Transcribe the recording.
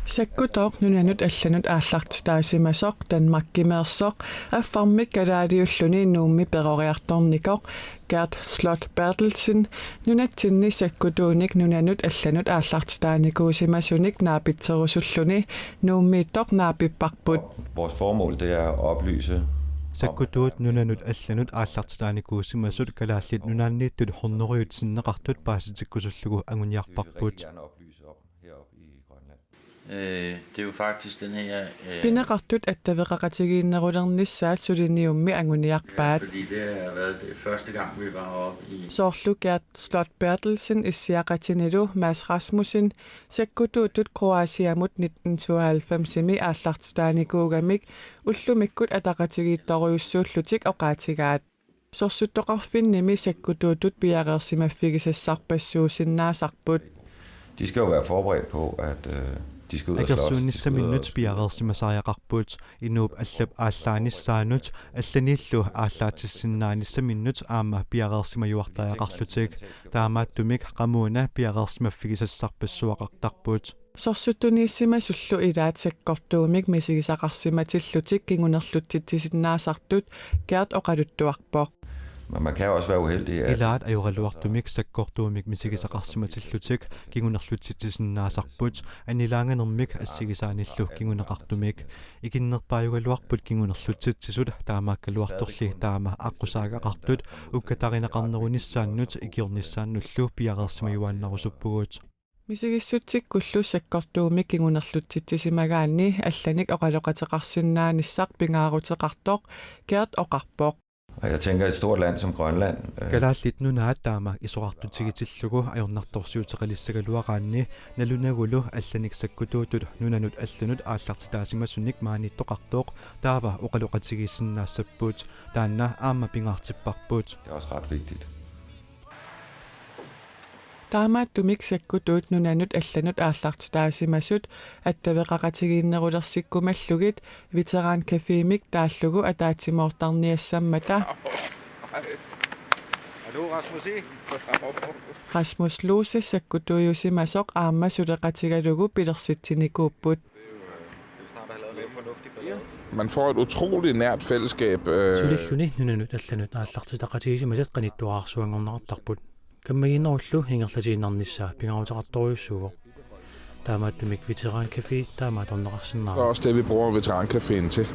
Sakkutoq nunanut allanut aallartitaasimasoq Danmarkkimeersoq affarmik kalaaliulluni nuummi peroriartornikoq Gert Slot Bertelsen nunatsinni sakkutuunik nunanut allanut aallartitaanikuusimasunik naapitserusulluni nuummiittoq naapipparput. Vores formål det er at oplyse Sakkutuut nunanut allanut aallartitaanikuusimasut kalaallit nunaanniittut horneriutsinneqartut paasitikkusullugu anguniarparput. Det er jo faktisk den her Pineqartut attaveqaqatigiinnerulernissaat suliniummi anguniarpaat. Fordi det har været det første gang vi var oppe i Soorlu Gert Slot Bertelsen issiaqatinilu Mads Rasmussen sakkutuutut Kroatiamut 1992 aallartitaanikuugamik ullumikkut ataqatigiittoriussuullutik oqaatigaat. Sorsuttoqarfinnimi sakkutuutut piaqersimaffigisassarpassuusinnaasarput. De skal jo være forberedt på at de skal ud og slås. Agersuunissa minut piaqersimasariaqarput inuup allap aallaanissaaanut allanillu aallaatissinnaaanissa minut aama piaqersimajuartaaqarlutik taamaattumik qamuuna piaqersimaffigisassarpassuaqartarput. Sorsutuniissima ilaat sakkortuumik misigisaqarsimatillutik kingunerluttittisinnaasartut Gert oqaluttuarpoq. Men man kan også være uheldig at Ilaat ajuraluartumik sakkortuumik misigisaqarsimatillutik kingunerluttittisinnaasarput anilaanganermik assigisaanillu kinguneqartumik ikinnerpaajugaluarput kingunerluttitsisut taamaakkaluartorli taama aqqusaaqqaqartut ukkatarinaqarnerunissaannut ikiornissaannullu piaqersimajuaannarusuppugut. Misigissutsikkullu sakkortuumik kingunerluttittisimagaanni allanik oqaloqateqarsinnaanissaq pingaaruteqartoq Gert oqarpoq. og jeg tænker et stort land som Grønland Kalaallit nunaat taama isuqartutigitillugu ajornartorsiutaqalissagaluaqaanni nalunagulu allanik sakkutuutut nunanut allanut aallartitaasimassunik maaniittoqartooq taava oqaloqatigissinnaassapput taanna aama pingaartipparput. det er også ret vigtigt. Taamaattumik sakkutuut nunanut allanut aallartitaasimasut attaveqaqatigiinnerulersikkumallugit veteran cafeemik taallugu ataatimoortarniassammata Rasmus Lose sakkutuujusimasoq aamma suleqatigalugu pilersitsinikuupput. Man får et utroligt nært fællesskab. Sulilluni nunanut allanut aallartitaqatigisimасат qanittuaarsuangornaqartarput. Kammagiinnerullu hingerlatiinarnissaa pingaruteqartoriussuugo. Taamaattumik veteran café taamaatorneqarsinnaa. Det er også det, vi bruger veterancaféen til.